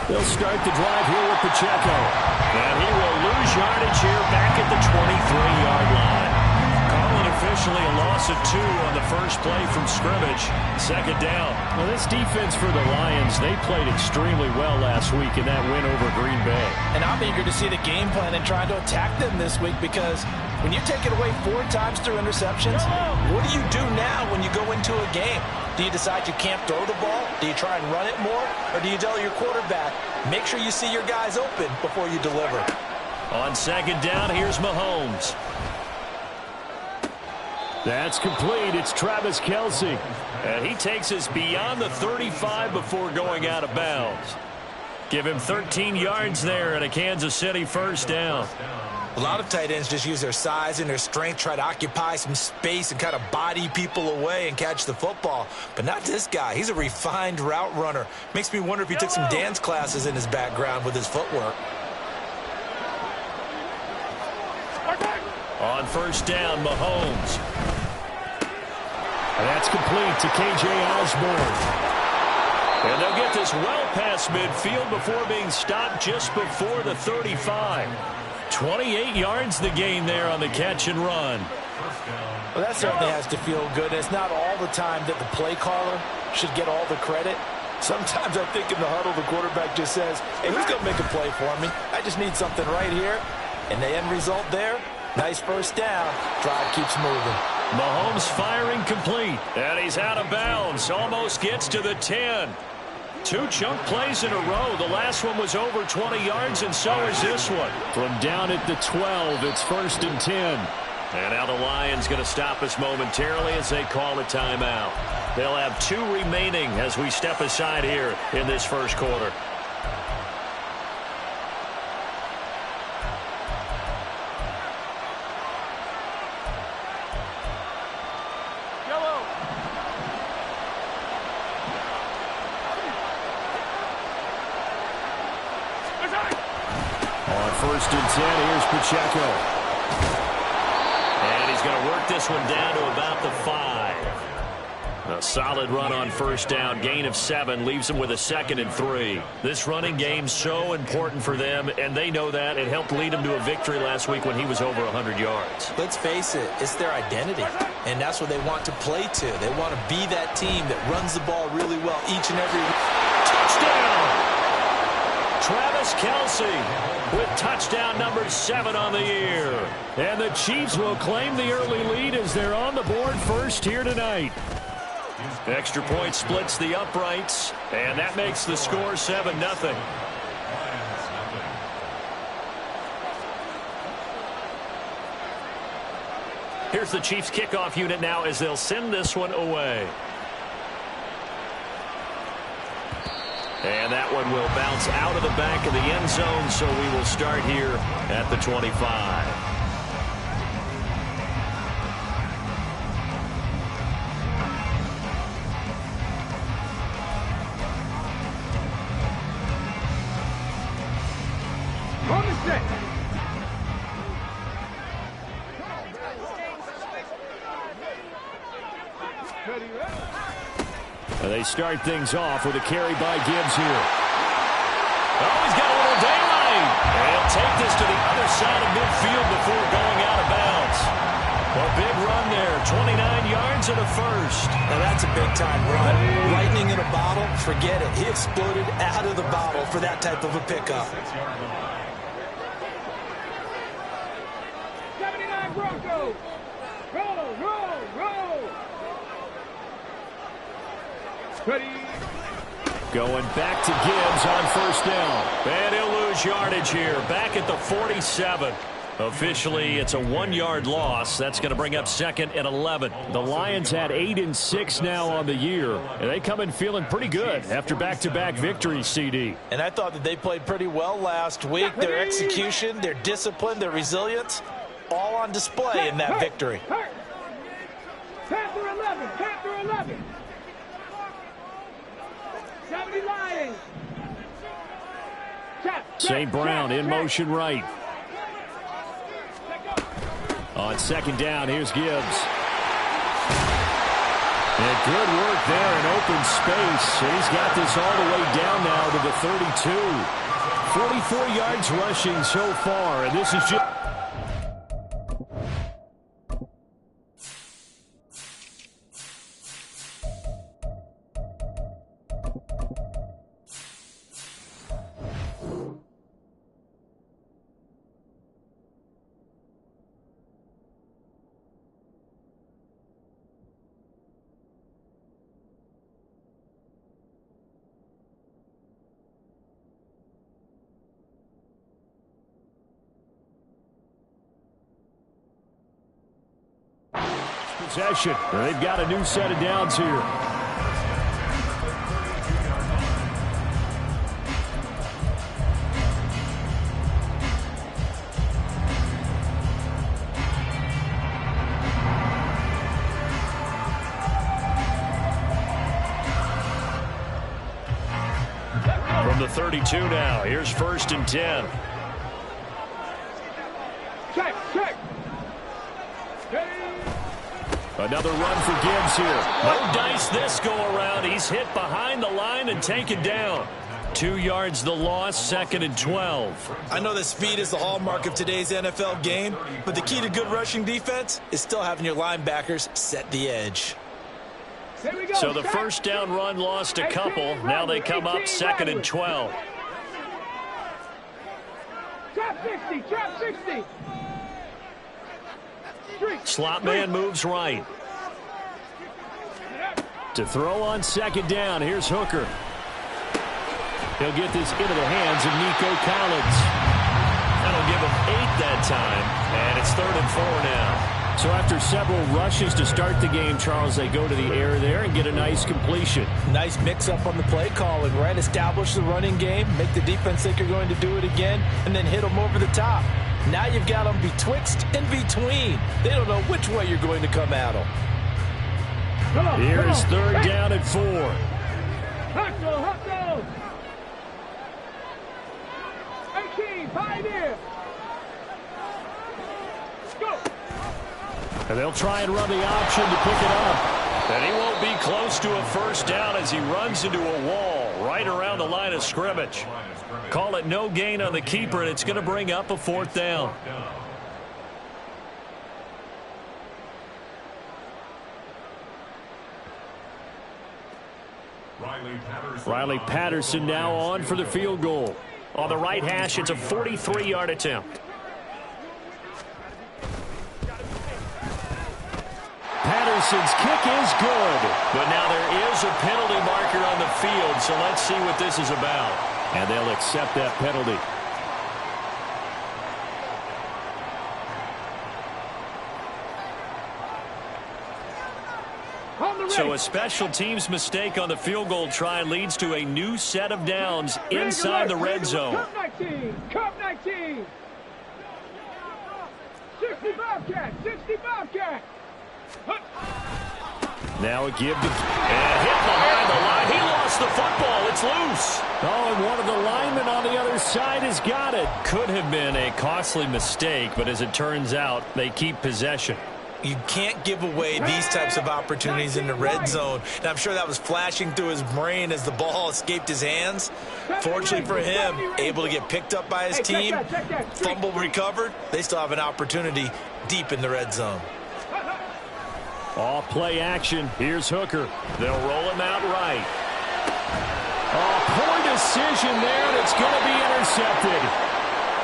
They'll start the drive here with Pacheco. And he will lose yardage here back at the 23-yard line. Calling officially a loss of 2 on the first play from scrimmage. Second down. Well, this defense for the Lions, they played extremely well last week in that win over Green Bay. And I'm eager to see the game plan and trying to attack them this week, because when you take it away 4 times through interceptions, what do you do now when you go into a game? Do you decide you can't throw the ball? Do you try and run it more? Or do you tell your quarterback, make sure you see your guys open before you deliver? On second down, here's Mahomes. That's complete. It's Travis Kelce. And he takes us beyond the 35 before going out of bounds. Give him 13 yards there and a Kansas City first down. A lot of tight ends just use their size and their strength, try to occupy some space and kind of body people away and catch the football. But not this guy. He's a refined route runner. Makes me wonder if he took some dance classes in his background with his footwork. On first down, Mahomes. And that's complete to K.J. Osborne. And they'll get this well past midfield before being stopped just before the 35. 28 yards the gain there on the catch and run. Well, that certainly has to feel good. It's not all the time that the play caller should get all the credit. Sometimes I think in the huddle, the quarterback just says, hey, who's going to make a play for me? I just need something right here. And the end result there, nice first down. Drive keeps moving. Mahomes firing complete. And he's out of bounds. Almost gets to the 10. 2 chunk plays in a row. The last one was over 20 yards, and so is this one. From down at the 12, it's 1st and 10. And now the Lions going to stop us momentarily as they call a timeout. They'll have 2 remaining as we step aside here in this first quarter. First and 10, here's Pacheco. And he's going to work this one down to about the 5. A solid run on first down, gain of 7, leaves them with a 2nd and 3. This running game so important for them, and they know that. It helped lead them to a victory last week when he was over 100 yards. Let's face it, it's their identity, and that's what they want to play to. They want to be that team that runs the ball really well each and every touchdown. Travis Kelce with touchdown number 7 on the year. And the Chiefs will claim the early lead as they're on the board first here tonight. Extra point splits the uprights, and that makes the score 7-0. Here's the Chiefs kickoff unit now as they'll send this one away. And that one will bounce out of the back of the end zone, so we will start here at the 25. And they start things off with a carry by Gibbs here. Oh, he's got a little daylight. And he'll take this to the other side of midfield before going out of bounds. A big run there, 29 yards and a first. Now that's a big-time run. Lightning in a bottle, forget it. He exploded out of the bottle for that type of a pickup. 79 Broncos. Roll. Ready. Going back to Gibbs on first down. And he'll lose yardage here, back at the 47. Officially, it's a 1-yard loss. That's going to bring up 2nd and 11. The Lions had 8 and 6 now on the year, and they come in feeling pretty good after back-to-back victories, CD. And I thought that they played pretty well last week. Their execution, their discipline, their resilience, all on display in that victory. Panther 11. Panther 11. 70 Lions. St. Brown in motion right. On second down, here's Gibbs. And good work there in open space. And he's got this all the way down now to the 32. 44 yards rushing so far, and this is just... possession. They've got a new set of downs here. From the 32 now, here's 1st and 10. Check. Another run for Gibbs here. No dice this go around. He's hit behind the line and taken down. 2 yards the loss, 2nd and 12. I know that speed is the hallmark of today's NFL game, but the key to good rushing defense is still having your linebackers set the edge. Here we go. So the first down run lost a couple. Now they come up 2nd and 12. Trap 60. Slot man moves right. To throw on 2nd down, here's Hooker. He'll get this into the hands of Nico Collins. That'll give him 8 that time, and it's 3rd and 4 now. So after several rushes to start the game, Charles, they go to the air there and get a nice completion. Nice mix-up on the play calling, right? Establish the running game, make the defense think you're going to do it again, and then hit them over the top. Now you've got them betwixt and between. They don't know which way you're going to come at them. Here's 3rd down and 4. Hustle. 18, Pioneer. Go. And they'll try and run the option to pick it up. And he won't be close to a first down as he runs into a wall right around the line of scrimmage. Call it no gain on the keeper, and it's going to bring up a 4th down. Riley Patterson now on for the field goal. On the right hash, it's a 43-yard attempt. Patterson's kick is good. But now there is a penalty marker on the field, so let's see what this is about. And they'll accept that penalty. So a special teams mistake on the field goal try leads to a new set of downs inside the red zone. Cup 19. 60 Bobcat. Now a give to... And hit behind the line. He lost the football. It's loose. Oh, and one of the linemen on the other side has got it. Could have been a costly mistake, but as it turns out, they keep possession. You can't give away these types of opportunities in the red zone. And I'm sure that was flashing through his brain as the ball escaped his hands. Fortunately for him, able to get picked up by his team, fumble recovered. They still have an opportunity deep in the red zone. Off play action. Here's Hooker. They'll roll him out right. Oh, poor decision there, and it's going to be intercepted.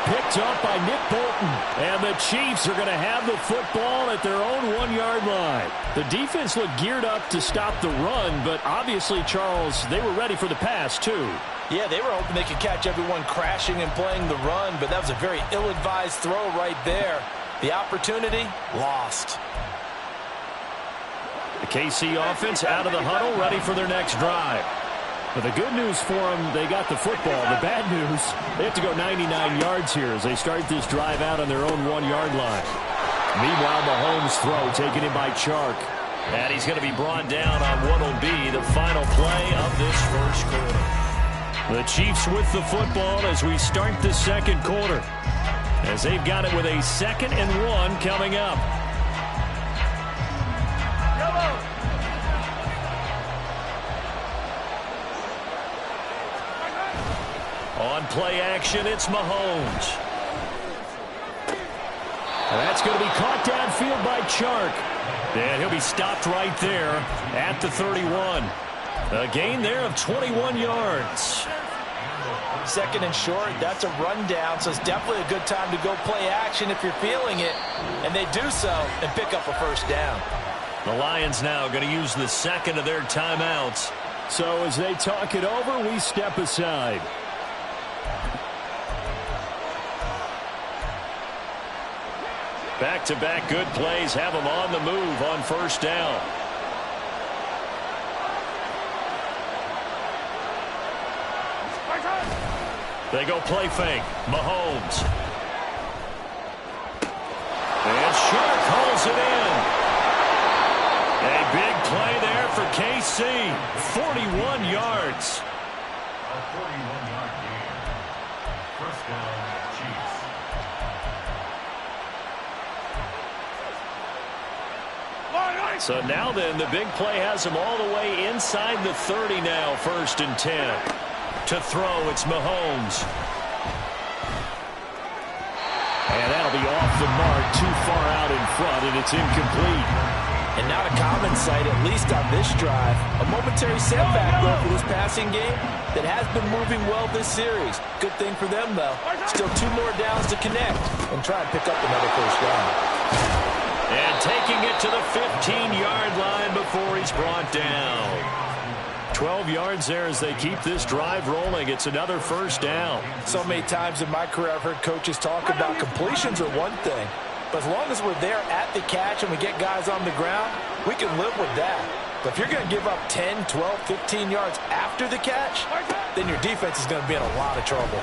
Picked up by Nick Bolton. And the Chiefs are going to have the football at their own 1-yard line. The defense looked geared up to stop the run, but obviously, Charles, they were ready for the pass, too. Yeah, they were hoping they could catch everyone crashing and playing the run, but that was a very ill-advised throw right there. The opportunity, lost. The KC offense out of the huddle, ready for their next drive. But the good news for them, they got the football. The bad news, they have to go 99 yards here as they start this drive out on their own 1-yard line. Meanwhile, Mahomes' throw taken in by Chark. And he's going to be brought down on what will be the final play of this first quarter. The Chiefs with the football as we start the second quarter, as they've got it with a 2nd and 1 coming up. play action. It's Mahomes. And that's going to be caught downfield by Chark. And he'll be stopped right there at the 31. A gain there of 21 yards. Second and short, that's a rundown, so it's definitely a good time to go play action if you're feeling it. And they do so and pick up a first down. The Lions now going to use the second of their timeouts. So as they talk it over, we step aside. Back-to-back good plays have them on the move on first down. They go play fake. Mahomes. And Chark hauls it in. A big play there for KC. 41 yards. A 41-yard gain. First down, Chiefs. So now then, the big play has them all the way inside the 30 now, 1st and 10. To throw, it's Mahomes. And that'll be off the mark, too far out in front, and it's incomplete. And not a common sight, at least on this drive. A momentary setback, though, for this passing game that has been moving well this series. Good thing for them, though. Still 2 more downs to connect and try and pick up another first down. And taking it to the 15-yard line before he's brought down. 12 yards there as they keep this drive rolling. It's another first down. So many times in my career I've heard coaches talk about completions are one thing, but as long as we're there at the catch and we get guys on the ground, we can live with that. But if you're going to give up 10, 12, 15 yards after the catch, then your defense is going to be in a lot of trouble.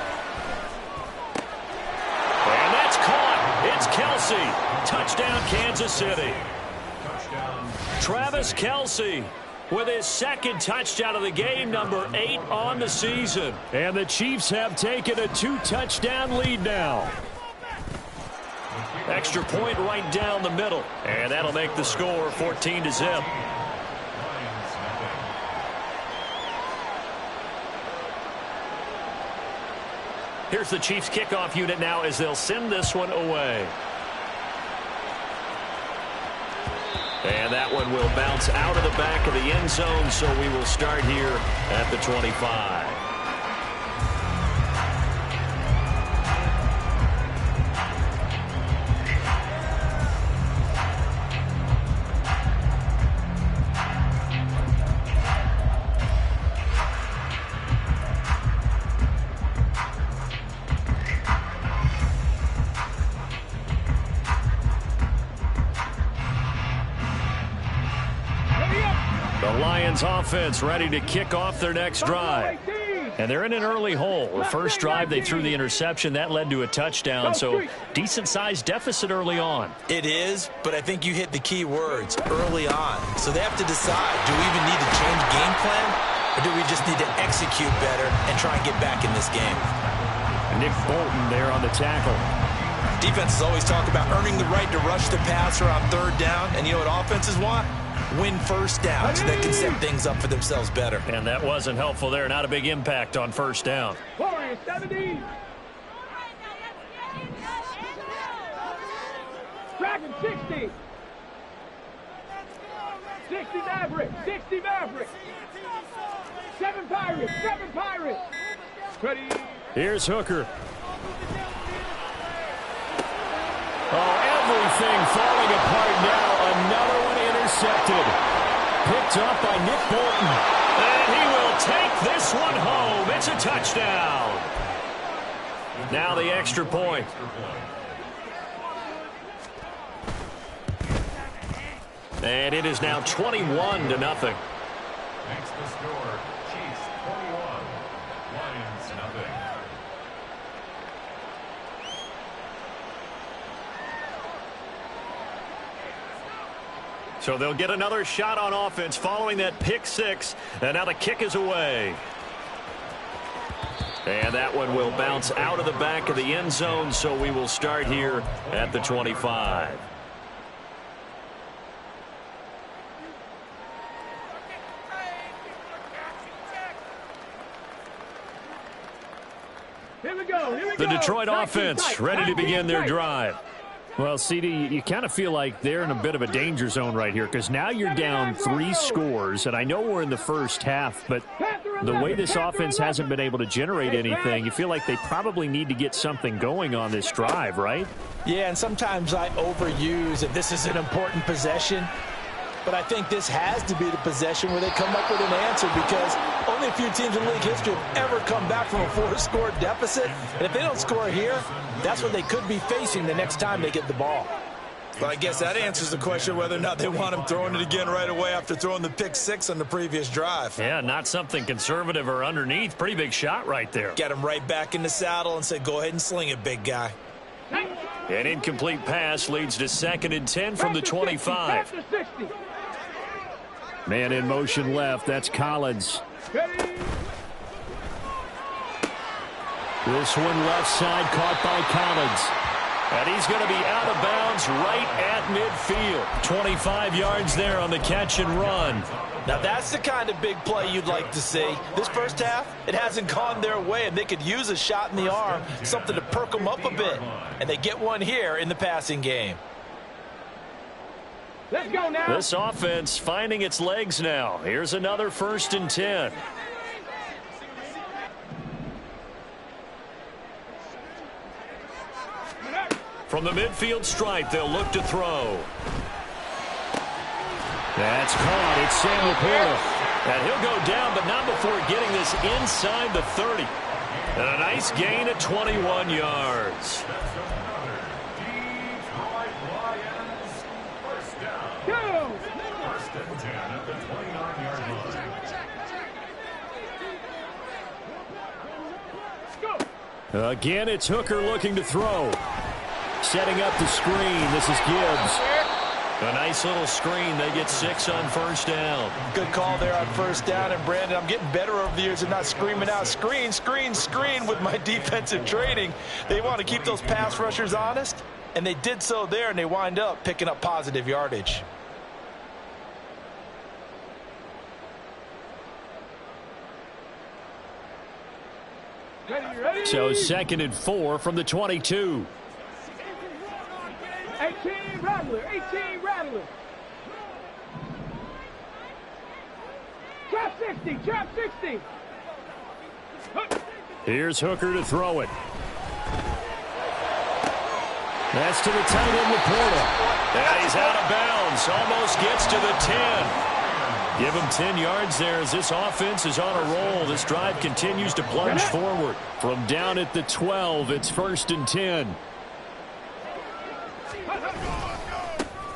And that's caught. It's Kelce. Touchdown, Kansas City. Travis Kelce with his second touchdown of the game, number 8 on the season. And the Chiefs have taken a 2-touchdown lead now. Extra point right down the middle. And that'll make the score 14-0. Here's the Chiefs kickoff unit now as they'll send this one away. And that one will bounce out of the back of the end zone, so we will start here at the 25. Offense ready to kick off their next drive. And they're in an early hole. The first drive, they threw the interception. That led to a touchdown, so decent-sized deficit early on. It is, but I think you hit the key words, early on. So they have to decide, do we even need to change game plan, or do we just need to execute better and try and get back in this game? Nick Bolton there on the tackle. Defenses always talk about earning the right to rush the passer on 3rd down, and you know what offenses want? Win first down so they can set things up for themselves better. And that wasn't helpful there. Not a big impact on first down. 70. Dragon 60. 60 Maverick. 60 Maverick. 7 Pirates. 7 Pirates. Ready. Here's Hooker. Oh, everything falling apart now. Another one intercepted. Picked up by Nick Bolton. And he will take this one home. It's a touchdown. Now the extra point. And it is now 21-0. Makes the score Chiefs 21, Lions nothing. So they'll get another shot on offense following that pick 6. And now the kick is away. And that one will bounce out of the back of the end zone, so we will start here at the 25. Here we go. Here we The go. Detroit Tight, offense tight, ready to tight, begin their tight. drive. Well, CD, you kind of feel like they're in a bit of a danger zone right here because now you're down 3 scores, and I know we're in the first half, but the way this offense hasn't been able to generate anything, you feel like they probably need to get something going on this drive, right? Yeah, and sometimes I overuse if this is an important possession. But I think this has to be the possession where they come up with an answer because only a few teams in league history have ever come back from a 4-score deficit. And if they don't score here, that's what they could be facing the next time they get the ball. Well, I guess that answers the question whether or not they want him throwing it again right away after throwing the pick 6 on the previous drive. Yeah, not something conservative or underneath. Pretty big shot right there. Get him right back in the saddle and say, go ahead and sling it, big guy. An incomplete pass leads to 2nd and 10 from the 25. Man in motion left. That's Collins. This one left side caught by Collins. And he's going to be out of bounds right at midfield. 25 yards there on the catch and run. Now that's the kind of big play you'd like to see. This first half, it hasn't gone their way, and they could use a shot in the arm, something to perk them up a bit. And they get one here in the passing game. Let's go now. This offense finding its legs now. Here's another 1st and 10. From the midfield stripe, they'll look to throw. That's caught. It's Sam Laporta. And he'll go down, but not before getting this inside the 30. And a nice gain at 21 yards. Detroit Lions, first down. 1st and 10 at the 29-yard line. Again, it's Hooker looking to throw. Setting up the screen. This is Gibbs. A nice little screen. They get 6 on 1st down. Good call there on 1st down. And, Brandon, I'm getting better over the years of not screaming out screen, screen, screen with my defensive training. They want to keep those pass rushers honest, and they did so there, and they wind up picking up positive yardage. Ready? So 2nd and 4 from the 22. 18 Rattler. 18 Rattler. Trap 60. Trap 60. Here's Hooker to throw it. That's to the tight end, Laporta. And he's out of bounds. Almost gets to the 10. Give him 10 yards there as this offense is on a roll. This drive continues to plunge forward. From down at the 12, it's 1st and 10.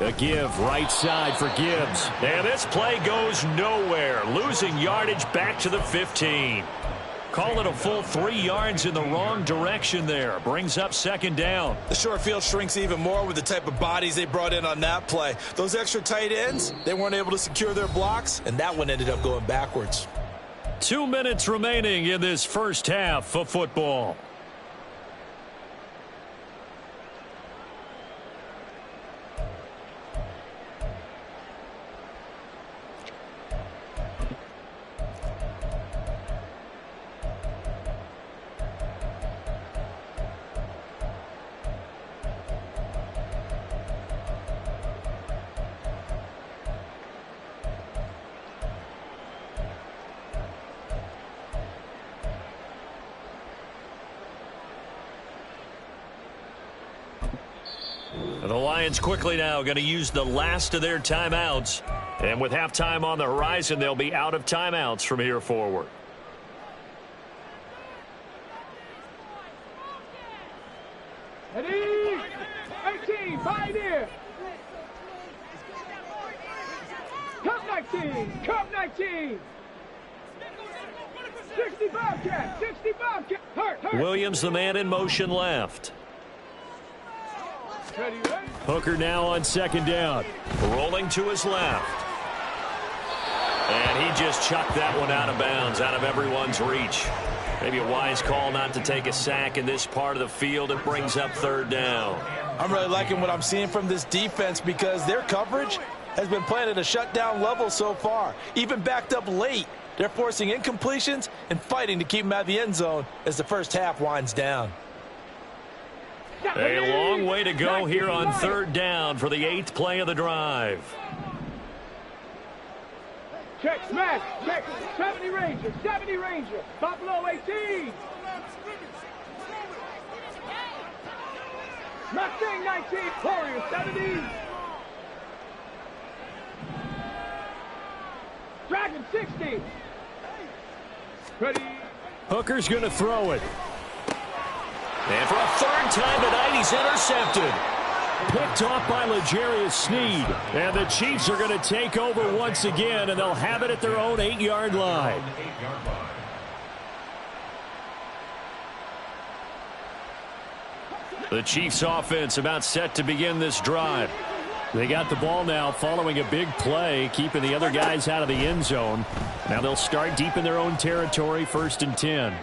A give right side for Gibbs. And this play goes nowhere. Losing yardage back to the 15. Call it a full 3 yards in the wrong direction there. Brings up 2nd down. The short field shrinks even more with the type of bodies they brought in on that play. Those extra tight ends, they weren't able to secure their blocks, and that one ended up going backwards. 2 minutes remaining in this first half of football. The Lions quickly now going to use the last of their timeouts. And with halftime on the horizon, they'll be out of timeouts from here forward. Ready? 18. Pioneer. Cup 19. Cup 19. 60 Bobcat. 60 Bobcat. Hurt. Williams, the man in motion left. Ready? Hooker now on 2nd down. Rolling to his left. And he just chucked that one out of bounds, out of everyone's reach. Maybe a wise call not to take a sack in this part of the field. It brings up 3rd down. I'm really liking what I'm seeing from this defense because their coverage has been playing at a shutdown level so far, even backed up late. They're forcing incompletions and fighting to keep him out of the end zone as the first half winds down. A long way to go here on third down for the 8th play of the drive. Check, smash, check. 70 Ranger, 70 Ranger. Buffalo 18. Mustang 19, Warrior 70. Dragon 60. Ready. Hooker's going to throw it. And for a third time tonight, he's intercepted. Picked off by L'Jarius Sneed. And the Chiefs are going to take over once again, and they'll have it at their own 8-yard line. The Chiefs offense about set to begin this drive. They got the ball now following a big play, keeping the other guys out of the end zone. Now they'll start deep in their own territory, 1st and 10.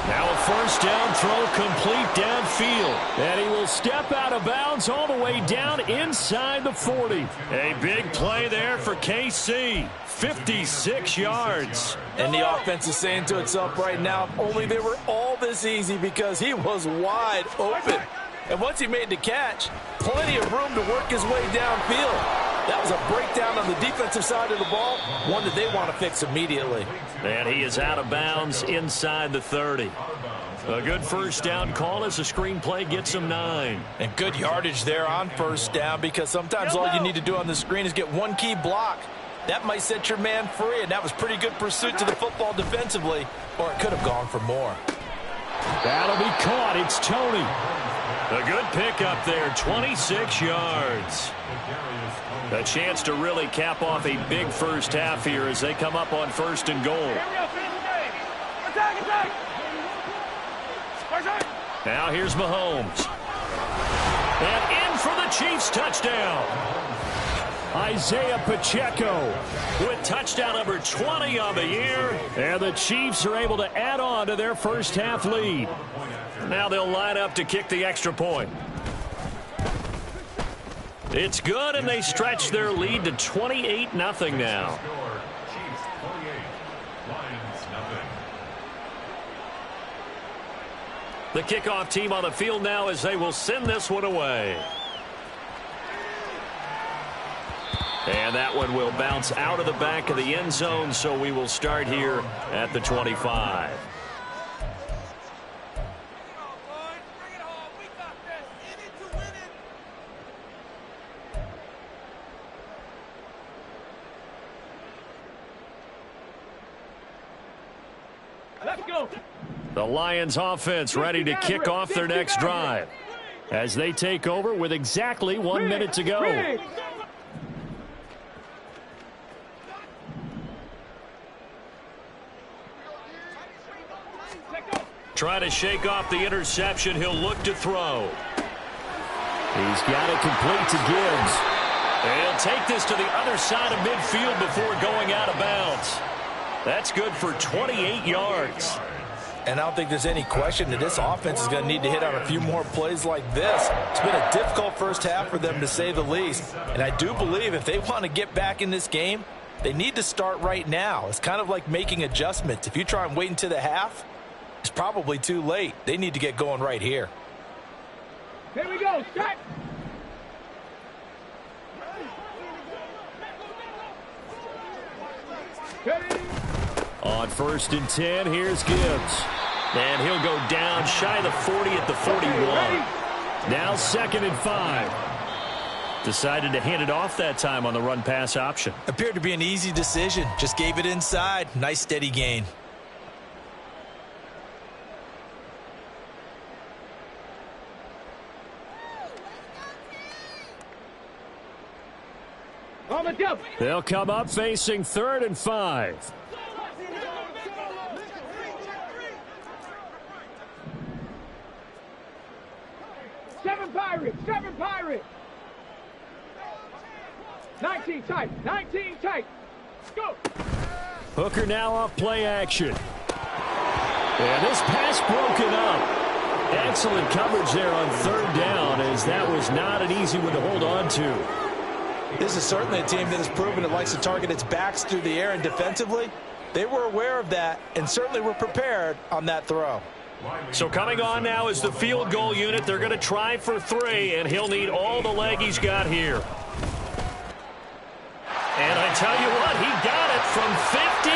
Now a first down throw complete downfield. And he will step out of bounds all the way down inside the 40. A big play there for KC. 56 yards. And the offense is saying to itself right now, if only they were all this easy, because he was wide open. And once he made the catch, plenty of room to work his way downfield. That was a breakdown on the defensive side of the ball, one that they want to fix immediately. And he is out of bounds inside the 30. A good first down call as the screen play gets him 9. And good yardage there on first down, because sometimes all you need to do on the screen is get one key block. That might set your man free, and that was pretty good pursuit to the football defensively, or it could have gone for more. That'll be caught. It's Tony. A good pickup there, 26 yards. A chance to really cap off a big first half here as they come up on 1st and goal. Now here's Mahomes. And in for the Chiefs touchdown. Isaiah Pacheco with touchdown number 20 on the year. And the Chiefs are able to add on to their first half lead. Now they'll line up to kick the extra point. It's good, and they stretch their lead to 28-0 now. The kickoff team on the field now as they will send this one away. And that one will bounce out of the back of the end zone, so we will start here at the 25. Let's go. The Lions offense ready to kick off their next drive as they take over with exactly 1 minute to go. Try to shake off the interception. He'll look to throw. He's got it complete to Gibbs. He'll take this to the other side of midfield before going out of bounds. That's good for 28 yards. And I don't think there's any question that this offense is going to need to hit on a few more plays like this. It's been a difficult first half for them, to say the least. And I do believe if they want to get back in this game, they need to start right now. It's kind of like making adjustments. If you try and wait until the half, it's probably too late. They need to get going right here. Here we go. Start. On 1st and 10, here's Gibbs. And he'll go down shy of the 40 at the 41. Now 2nd and 5. Decided to hand it off that time on the run-pass option. Appeared to be an easy decision. Just gave it inside. Nice steady gain. They'll come up facing 3rd and 5. Seven Pirates. 19 tight. 19 tight. Go. Hooker now off play action. And this pass broken up. Excellent coverage there on 3rd down, as that was not an easy one to hold on to. This is certainly a team that has proven it likes to target its backs through the air, and defensively, they were aware of that and certainly were prepared on that throw. So coming on now is the field goal unit. They're going to try for 3, and he'll need all the leg he's got here. And I tell you what, he got it from 58.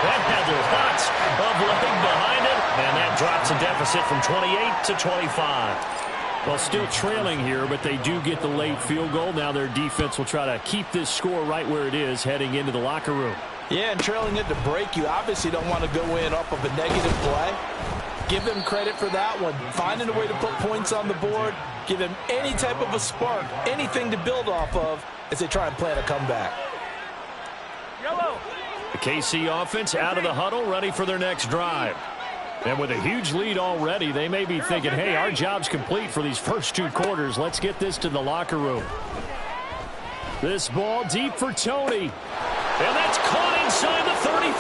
That had lots of leg behind it, and that drops a deficit from 28 to 25. Well, still trailing here, but they do get the late field goal. Now their defense will try to keep this score right where it is heading into the locker room. Yeah, and trailing it to break, you obviously don't want to go in off of a negative play. Give them credit for that one. Finding a way to put points on the board, give them any type of a spark, anything to build off of as they try and plan a comeback. Yellow. The KC offense out of the huddle, ready for their next drive. And with a huge lead already, they may be thinking, hey, our job's complete for these first 2 quarters. Let's get this to the locker room. This ball deep for Tony. And that's caught inside the 35.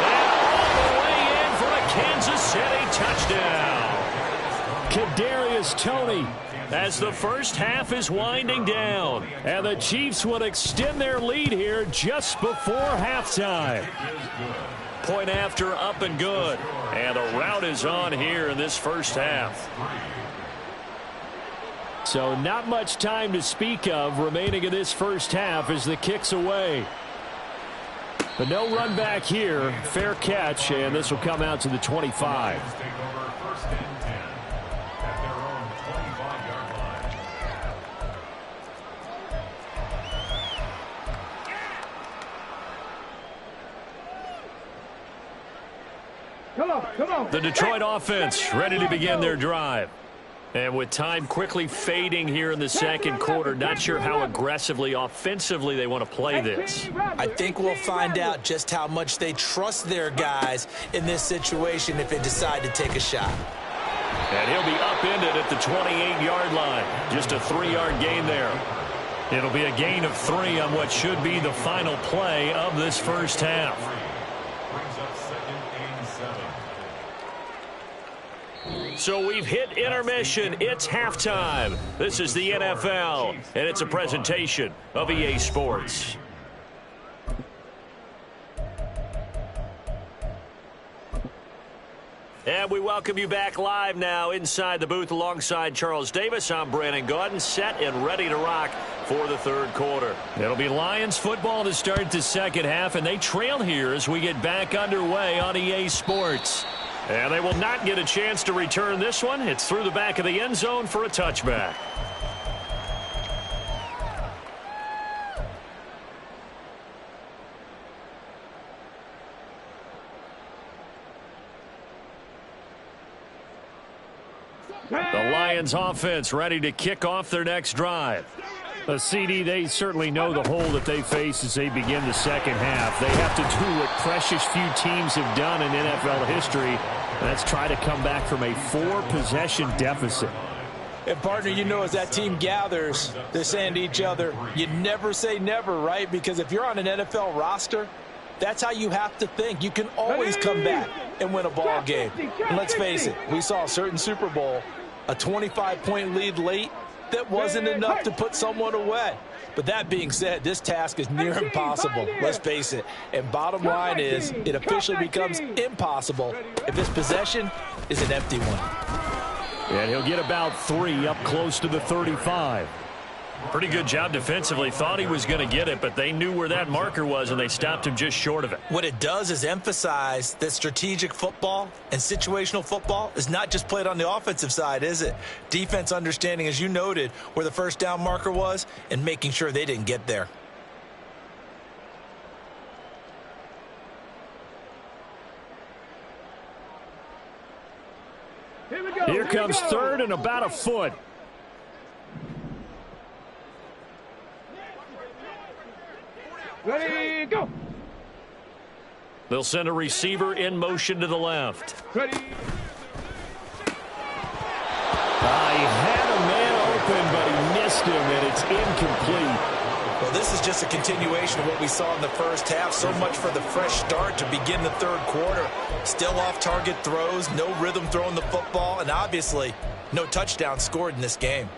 And all the way in for a Kansas City touchdown. Kadarius Toney. As the first half is winding down. And the Chiefs will extend their lead here just before halftime. Point after, up and good. And a rout is on here in this first half. So not much time to speak of remaining in this first half as the kick's away. But no run back here. Fair catch, and this will come out to the 25. Come on. The Detroit offense ready to begin their drive. And with time quickly fading here in the second quarter, not sure how aggressively, offensively they want to play this. I think we'll find out just how much they trust their guys in this situation if they decide to take a shot. And he'll be upended at the 28-yard line. Just a 3-yard gain there. It'll be a gain of 3 on what should be the final play of this first half. So we've hit intermission. It's halftime. This is the NFL, and it's a presentation of EA Sports. And we welcome you back live now inside the booth alongside Charles Davis. I'm Brandon Gaudin, set and ready to rock for the third quarter. It'll be Lions football to start the second half, and they trail here as we get back underway on EA Sports. And they will not get a chance to return this one. It's through the back of the end zone for a touchback. The Lions offense ready to kick off their next drive. A CD, they certainly know the hole that they face as they begin the second half. They have to do what precious few teams have done in NFL history. That's try to come back from a 4-possession deficit. And, partner, you know, as that team gathers, they're saying to each other, you never say never, right? Because if you're on an NFL roster, that's how you have to think. You can always come back and win a ball game. And let's face it, we saw a certain Super Bowl, a 25-point lead late, that wasn't enough to put someone away. But that being said, this task is near impossible. Let's face it. And bottom line is, it officially becomes impossible if this possession is an empty one. And he'll get about 3 up close to the 35. Pretty good job defensively. Thought he was going to get it, but they knew where that marker was, and they stopped him just short of it. What it does is emphasize that strategic football and situational football is not just played on the offensive side, is it? Defense understanding, as you noted, where the first down marker was and making sure they didn't get there. Here comes third and about a foot. Ready, go. They'll send a receiver in motion to the left. Ready. He had a man open, but he missed him, and it's incomplete. Well, this is just a continuation of what we saw in the first half. So much for the fresh start to begin the third quarter. Still off-target throws, no rhythm throwing the football, and obviously no touchdown scored in this game.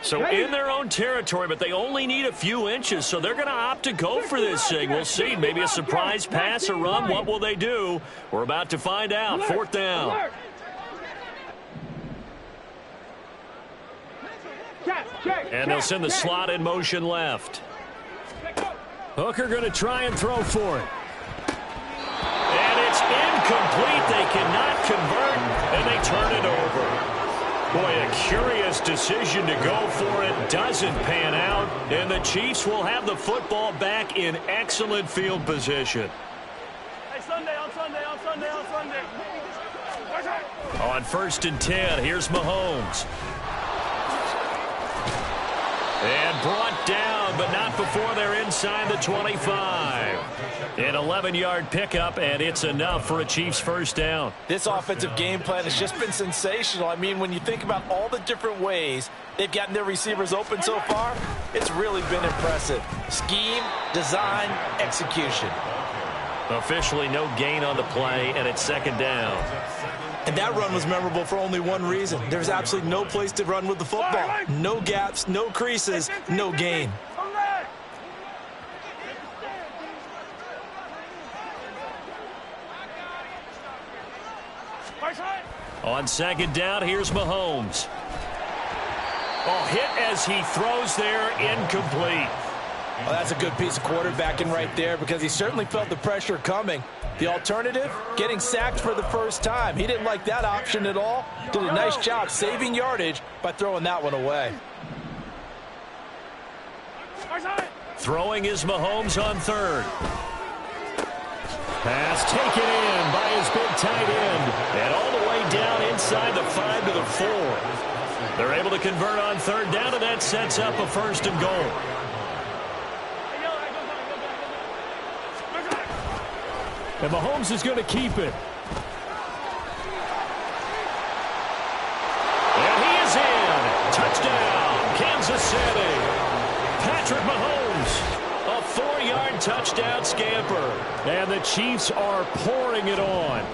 So in their own territory, but they only need a few inches, so they're going to opt to go for this thing. We'll see. Maybe a surprise pass or run. What will they do? We're about to find out. Fourth down. And they'll send the slot in motion left. Hooker going to try and throw for it. And it's incomplete. They cannot convert, and they turn it over. Boy, a curious decision to go for it. Doesn't pan out, and the Chiefs will have the football back in excellent field position. Hey, Sunday. On 1st and 10, here's Mahomes. And brought down, but not before they're inside the 25. An 11-yard pickup, and it's enough for a Chiefs first down. This offensive game plan has just been sensational. I mean, when you think about all the different ways they've gotten their receivers open so far, it's really been impressive. Scheme, design, execution. Officially no gain on the play, and it's second down. And that run was memorable for only one reason. There's absolutely no place to run with the football. No gaps, no creases, no gain. On second down, here's Mahomes. Oh, hit as he throws there, incomplete. Well, that's a good piece of quarterbacking right there because he certainly felt the pressure coming. The alternative, getting sacked for the first time. He didn't like that option at all. Did a nice job saving yardage by throwing that one away. Throwing is Mahomes on third. Pass taken in by his big tight end. And all the way down inside the 5 to the 4. They're able to convert on third down, and that sets up a 1st and goal. And Mahomes is going to keep it. And he is in. Touchdown, Kansas City. Patrick Mahomes, a 4-yard touchdown scamper. And the Chiefs are pouring it on.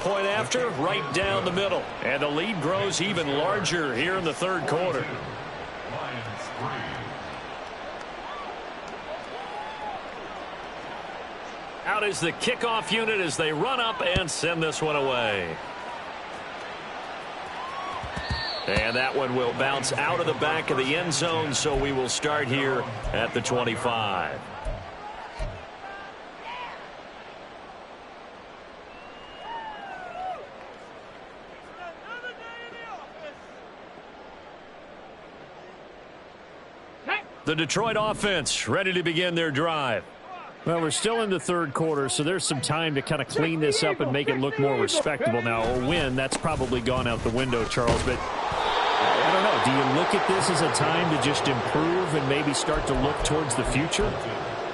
Point after, right down the middle. And the lead grows even larger here in the third quarter. Out is the kickoff unit as they run up and send this one away. And that one will bounce out of the back of the end zone, so we will start here at the 25. The Detroit offense ready to begin their drive. Well, we're still in the third quarter, so there's some time to kind of clean this up and make it look more respectable. Now, a win, that's probably gone out the window, Charles, but I don't know. Do you look at this as a time to just improve and maybe start to look towards the future?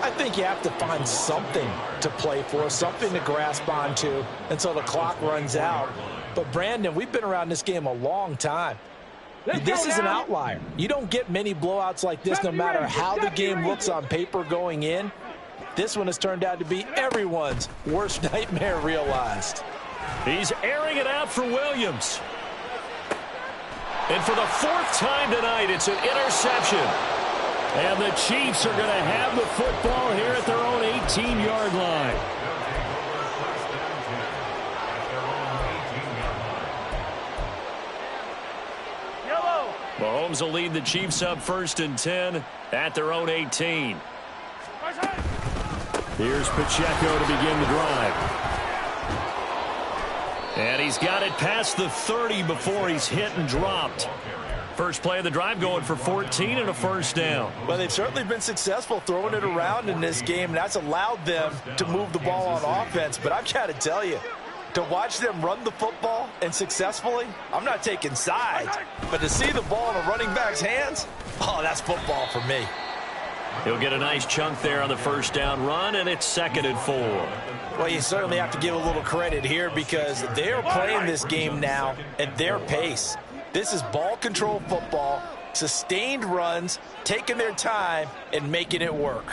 I think you have to find something to play for, something to grasp onto until the clock runs out. But, Brandon, we've been around this game a long time. This is an outlier. You don't get many blowouts like this no matter how the game looks on paper going in. This one has turned out to be everyone's worst nightmare realized. He's airing it out for Williams. And for the 4th time tonight, it's an interception. And the Chiefs are going to have the football here at their own 18-yard line. Mahomes will lead the Chiefs up 1st and 10 at their own 18. Here's Pacheco to begin the drive. And he's got it past the 30 before he's hit and dropped. First play of the drive going for 14 and a 1st down. Well, they've certainly been successful throwing it around in this game, and that's allowed them to move the ball on offense. But I've got to tell you, to watch them run the football and successfully, I'm not taking sides, but to see the ball in a running back's hands, oh, that's football for me. He'll get a nice chunk there on the 1st down run, and it's 2nd and 4. Well, you certainly have to give a little credit here because they're playing this game now at their pace. This is ball control football, sustained runs, taking their time, and making it work.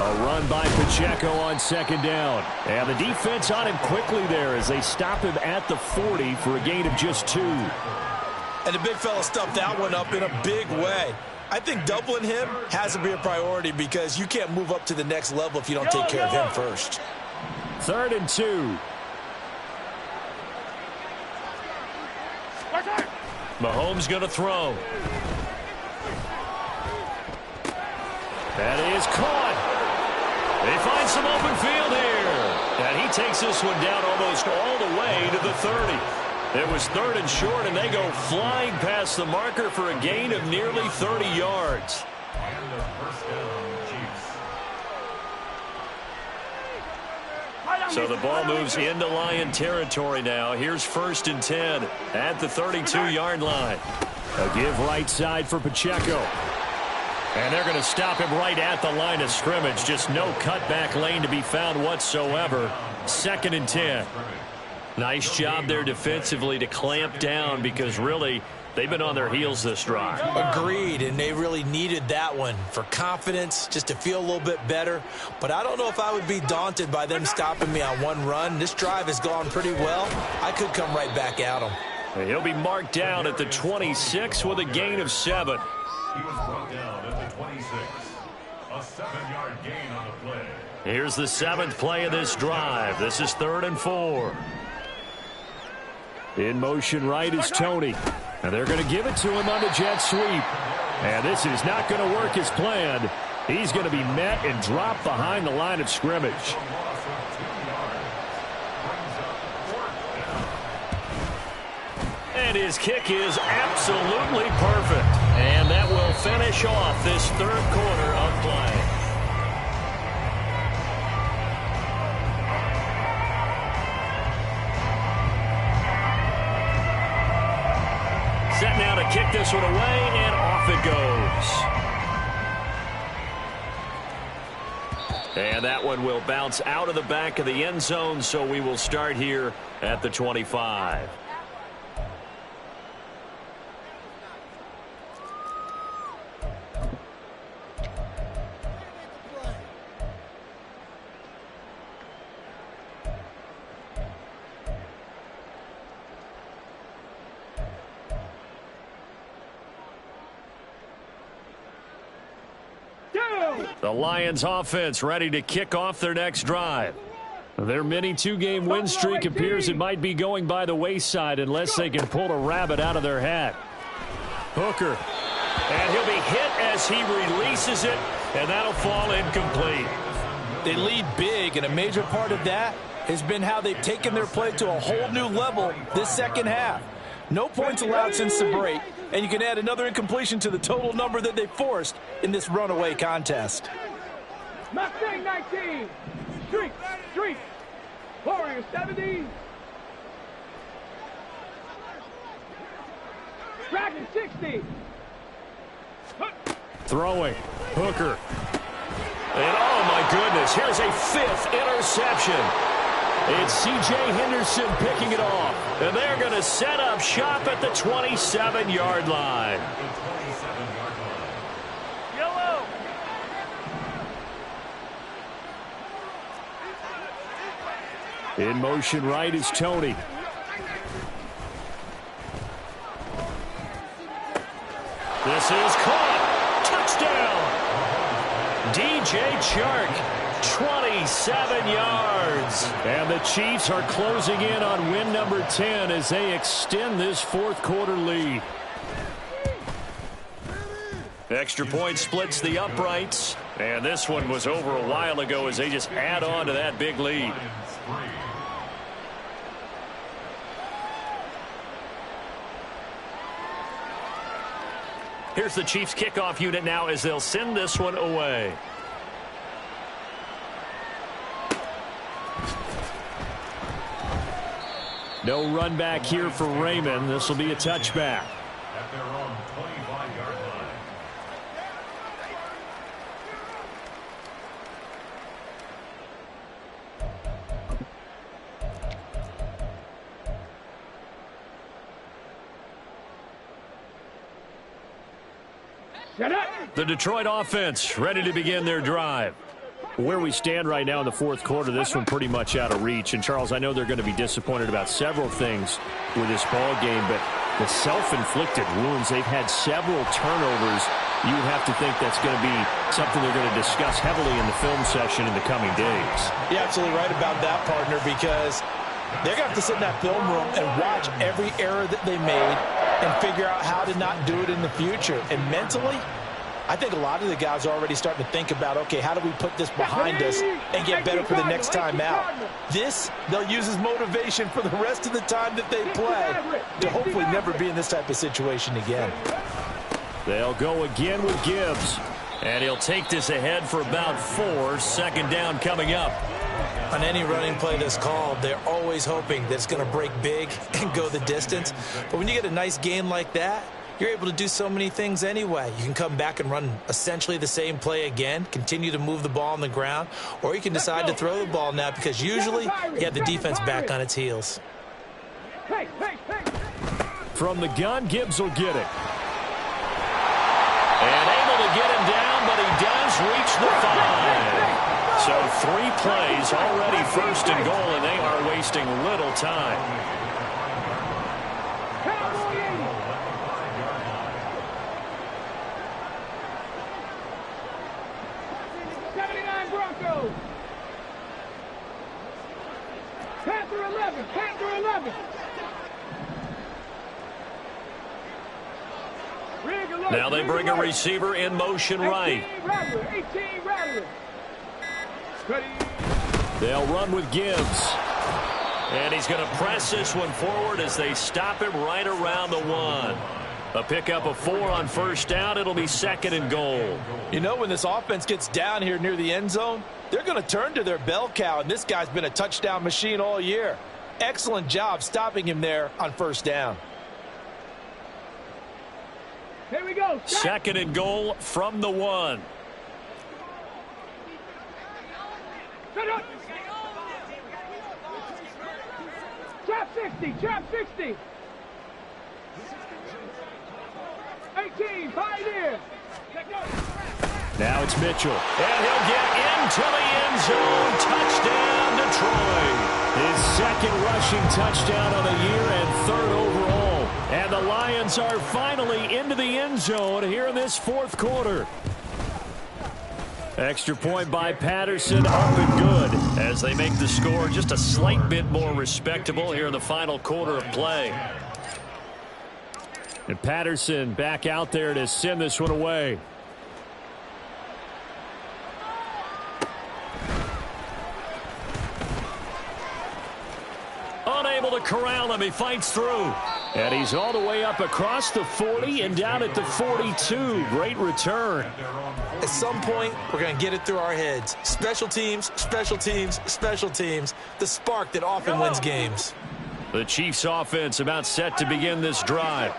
A run by Pacheco on second down. And the defense on him quickly there as they stop him at the 40 for a gain of just 2. And the big fella stuffed that one up in a big way. I think doubling him has to be a priority because you can't move up to the next level if you don't take care of him first. 3rd and 2. Mahomes going to throw. That is caught. They find some open field here. And he takes this one down almost all the way to the 30. It was 3rd and short, and they go flying past the marker for a gain of nearly 30 yards. And the first down, Chiefs. So the ball moves into Lion territory now. Here's 1st and 10 at the 32-yard line. A give right side for Pacheco. And they're going to stop him right at the line of scrimmage. Just no cutback lane to be found whatsoever. 2nd and 10. Nice job there defensively to clamp down because really they've been on their heels this drive. Agreed, and they really needed that one for confidence, just to feel a little bit better. But I don't know if I would be daunted by them stopping me on one run. This drive has gone pretty well. I could come right back at them. He'll be marked down at the 26 with a gain of 7. He was brought down at the 26. A 7-yard gain on the play. Here's the 7th play of this drive. This is 3rd and 4. In motion right is Tony. And they're going to give it to him on the jet sweep. And this is not going to work as planned. He's going to be met and dropped behind the line of scrimmage. And his kick is absolutely perfect. And that will finish off this 3rd quarter of play. Set now to kick this one away, and off it goes. And that one will bounce out of the back of the end zone, so we will start here at the 25. The Lions offense ready to kick off their next drive. Their mini 2-game win streak appears it might be going by the wayside unless they can pull a rabbit out of their hat. Hooker. And he'll be hit as he releases it, and that'll fall incomplete. They lead big, and a major part of that has been how they've taken their play to a whole new level this second half. No points allowed since the break, and you can add another incompletion to the total number that they forced in this runaway contest. Mustang 19. Street. Warrior 70. Dragon 60. Throwing. Hooker. And oh my goodness, here's a 5th interception. It's C.J. Henderson picking it off. And they're going to set up shop at the 27-yard line. Yellow. In motion right is Tony. This is caught. Touchdown. DJ Chark, 27 yards. And the Chiefs are closing in on win number 10 as they extend this 4th quarter lead. Extra point splits the uprights. And this one was over a while ago as they just add on to that big lead. Here's the Chiefs kickoff unit now as they'll send this one away. No run back here for Raymond. This will be a touchback. At their own 25-yard line. Set up. The Detroit offense ready to begin their drive. Where we stand right now in the fourth quarter, this one pretty much out of reach. And, Charles, I know they're going to be disappointed about several things with this ball game, but the self-inflicted wounds, they've had several turnovers. You would have to think that's going to be something they're going to discuss heavily in the film session in the coming days. You're absolutely right about that, partner, because they're going to have to sit in that film room and watch every error that they made and figure out how to not do it in the future. And mentally, I think a lot of the guys are already starting to think about, okay, how do we put this behind us and get better for the next time out? This, they'll use as motivation for the rest of the time that they play to hopefully never be in this type of situation again. They'll go again with Gibbs. And he'll take this ahead for about 4. Second down coming up. On any running play that's called, they're always hoping that it's going to break big and go the distance. But when you get a nice gain like that, you're able to do so many things anyway. You can come back and run essentially the same play again, continue to move the ball on the ground, or you can decide to throw the ball now because usually you have the defense back on its heels. From the gun, Gibbs will get it. And able to get him down, but he does reach the 5. So 3 plays already first and goal, and they are wasting little time. Panther 11, Panther 11. Now they bring a receiver in motion right. 18 Rattler. They'll run with Gibbs. And he's going to press this one forward as they stop him right around the 1. A pickup of 4 on first down. It'll be second and goal. You know, when this offense gets down here near the end zone, they're going to turn to their bell cow, and this guy's been a touchdown machine all year. Excellent job stopping him there on first down. Here we go. Second and goal from the 1. Trap 60, trap 60. 18, Pioneer. Now it's Mitchell. And he'll get into the end zone. Touchdown, Detroit. His second rushing touchdown of the year and 3rd overall. And the Lions are finally into the end zone here in this fourth quarter. Extra point by Patterson, up and good. As they make the score just a slight bit more respectable here in the final quarter of play. And Patterson back out there to send this one away. Unable to corral him. He fights through. And he's all the way up across the 40 and down at the 42. Great return. At some point, we're going to get it through our heads. Special teams, special teams, special teams. The spark that often wins games. The Chiefs offense about set to begin this drive.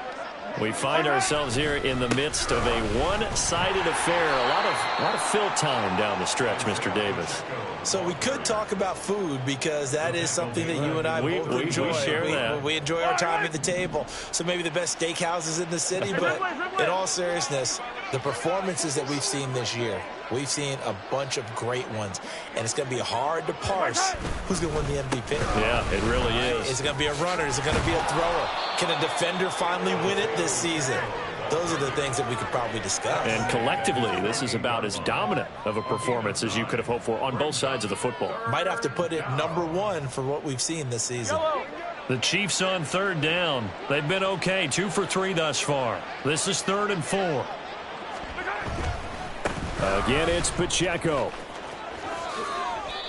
We find ourselves here in the midst of a one-sided affair. A lot of fill time down the stretch, Mr. Davis. So we could talk about food because that is something that you and I both enjoy. We share that. We enjoy our time at the table. So maybe the best steakhouses in the city, but in all seriousness, the performances that we've seen this year, we've seen a bunch of great ones. And it's going to be hard to parse who's going to win the MVP. Yeah, it really is. Is it going to be a runner? Is it going to be a thrower? Can a defender finally win it this season? Those are the things that we could probably discuss. And collectively, this is about as dominant of a performance as you could have hoped for on both sides of the football. Might have to put it #1 for what we've seen this season. The Chiefs on 3rd down. They've been okay, 2 for 3 thus far. This is 3rd and 4. Again, it's Pacheco.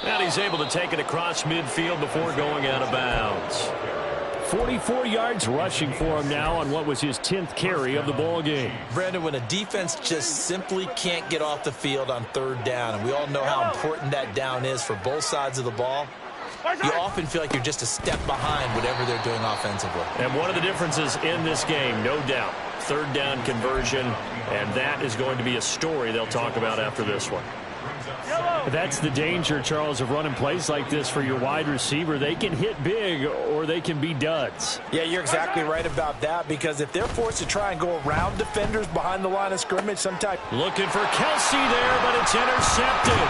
And he's able to take it across midfield before going out of bounds. 44 yards rushing for him now on what was his 10th carry of the ball game. Brandon, when a defense just simply can't get off the field on 3rd down, and we all know how important that down is for both sides of the ball, you often feel like you're just a step behind whatever they're doing offensively. And one of the differences in this game, no doubt, 3rd down conversion, and that is going to be a story they'll talk about after this one. That's the danger, Charles, of running plays like this for your wide receiver. They can hit big or they can be duds. Yeah, you're exactly right about that, because if they're forced to try and go around defenders behind the line of scrimmage, sometimes. Looking for Kelsey there, but it's intercepted.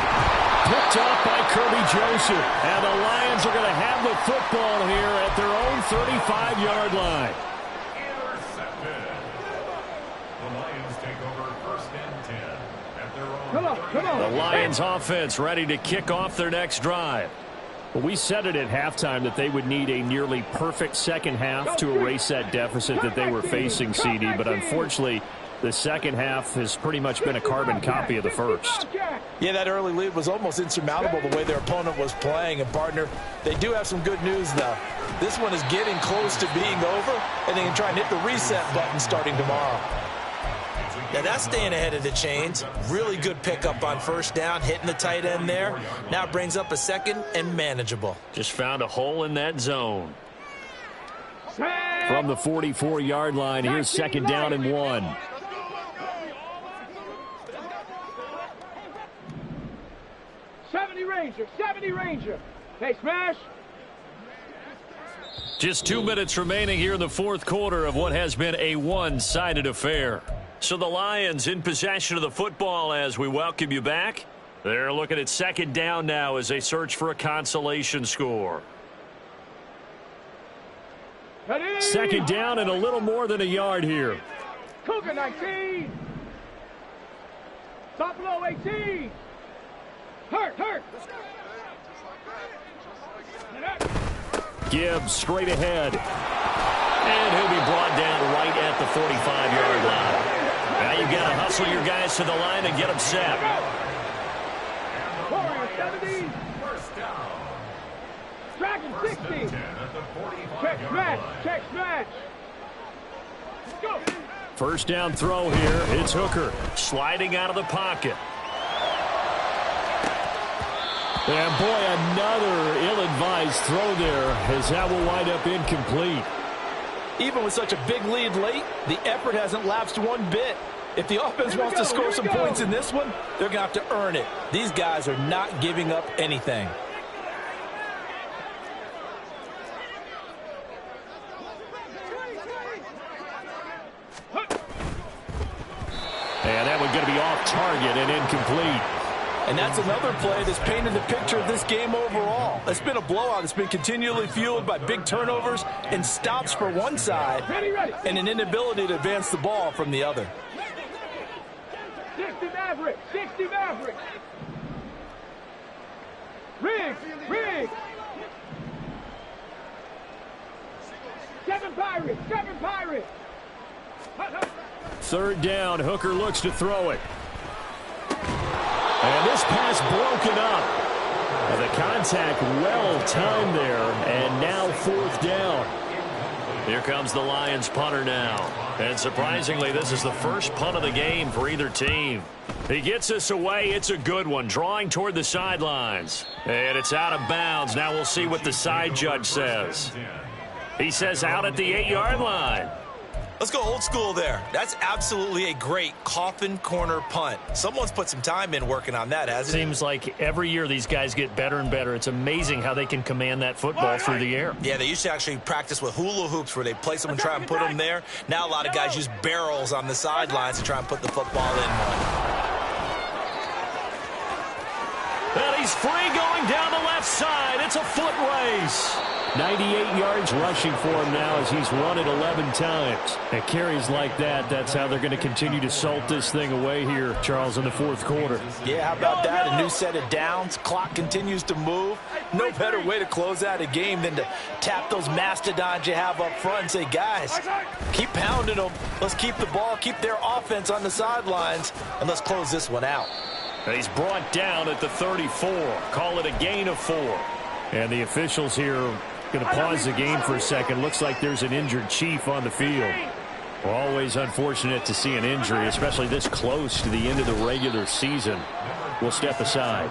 picked off by Kirby Joseph. And the Lions are going to have the football here at their own 35-yard line. Intercepted. The Lions take over 1st and 10 at their own. Come on. The Lions offense ready to kick off their next drive. Well, we said it at halftime that they would need a nearly perfect second half to erase that deficit that they were facing, CD. But unfortunately, the second half has pretty much been a carbon copy of the first. Yeah, that early lead was almost insurmountable the way their opponent was playing. And, partner, they do have some good news, though. This one is getting close to being over, and they can try and hit the reset button starting tomorrow. Now that's staying ahead of the chains. Really good pickup on 1st down, hitting the tight end there. Now brings up a 2nd and manageable. Just found a hole in that zone. From the 44-yard line, here's 2nd down and 1. '70 Ranger. Hey, smash. Just 2 minutes remaining here in the 4th quarter of what has been a one-sided affair. So the Lions in possession of the football as we welcome you back. They're looking at 2nd down now as they search for a consolation score. 2nd down and a little more than a yard here. Cougar 19. Buffalo 18. Hurt. Gibbs straight ahead. And he'll be brought down right at the 45-yard line. Now you've got to hustle your guys to the line and get them set. Warrior 70. 1st down. Dragon 60. Check smash. Go. 1st down throw here. It's Hooker. Sliding out of the pocket. And boy, another ill-advised throw there as that will wind up incomplete. Even with such a big lead late, the effort hasn't lapsed one bit. If the offense wants to score some points in this one, they're going to have to earn it. These guys are not giving up anything. And that one going to be off target and incomplete. And that's another play that's painted the picture of this game overall. It's been a blowout. It's been continually fueled by big turnovers and stops for one side and an inability to advance the ball from the other. 60 Maverick. Riggs. 7 Pirates. 3rd down. Hooker looks to throw it. And this pass broken up. And the contact well timed there. And now 4th down. Here comes the Lions punter now. And surprisingly, this is the first punt of the game for either team. He gets this away. It's a good one. Drawing toward the sidelines. And it's out of bounds. Now we'll see what the side judge says. He says out at the 8-yard line. Let's go old school there. That's absolutely a great coffin corner punt. Someone's put some time in working on that, hasn't it? Seems like every year these guys get better and better. It's amazing how they can command that football through the air. Yeah, they used to actually practice with hula hoops where they place them and try and put them there. Now a lot of guys use barrels on the sidelines to try and put the football in one. And he's free going down the left side. It's a foot race. 98 yards rushing for him now as he's run it 11 times. And carries like that, that's how they're going to continue to salt this thing away here, Charles, in the 4th quarter. Yeah, how about that? A new set of downs. Clock continues to move. No better way to close out a game than to tap those mastodons you have up front and say, guys, keep pounding them. Let's keep the ball, keep their offense on the sidelines, and let's close this one out. And he's brought down at the 34. Call it a gain of 4. And the officials here going to pause the game for a second. Looks like there's an injured Chief on the field. Well, always unfortunate to see an injury, especially this close to the end of the regular season. We'll step aside.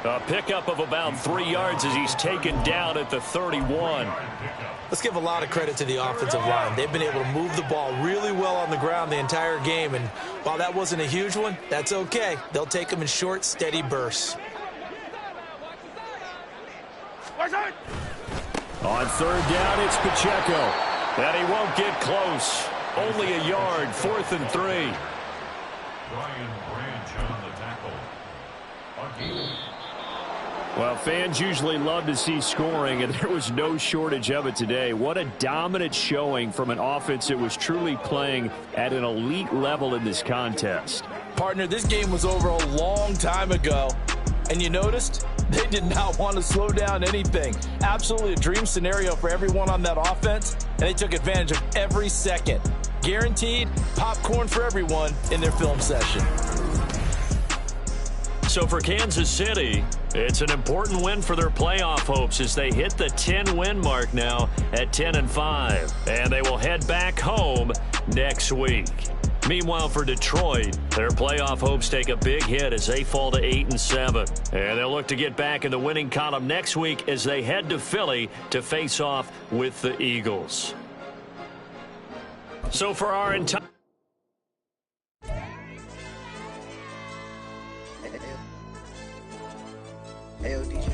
A pickup of about 3 yards as he's taken down at the 31. Let's give a lot of credit to the offensive line. They've been able to move the ball really well on the ground the entire game. And while that wasn't a huge one, that's okay. They'll take them in short, steady bursts. On 3rd down, it's Pacheco. And he won't get close. Only a yard, 4th and 3. Brian Branch on the tackle. Well, fans usually love to see scoring, and there was no shortage of it today. What a dominant showing from an offense that was truly playing at an elite level in this contest. Partner, this game was over a long time ago, and you noticed they did not want to slow down anything. Absolutely a dream scenario for everyone on that offense, and they took advantage of every second. Guaranteed popcorn for everyone in their film session. So for Kansas City, it's an important win for their playoff hopes as they hit the 10-win mark now at 10-5. And they will head back home next week. Meanwhile, for Detroit, their playoff hopes take a big hit as they fall to 8-7. And they'll look to get back in the winning column next week as they head to Philly to face off with the Eagles. So for our entire... Hey, DJ.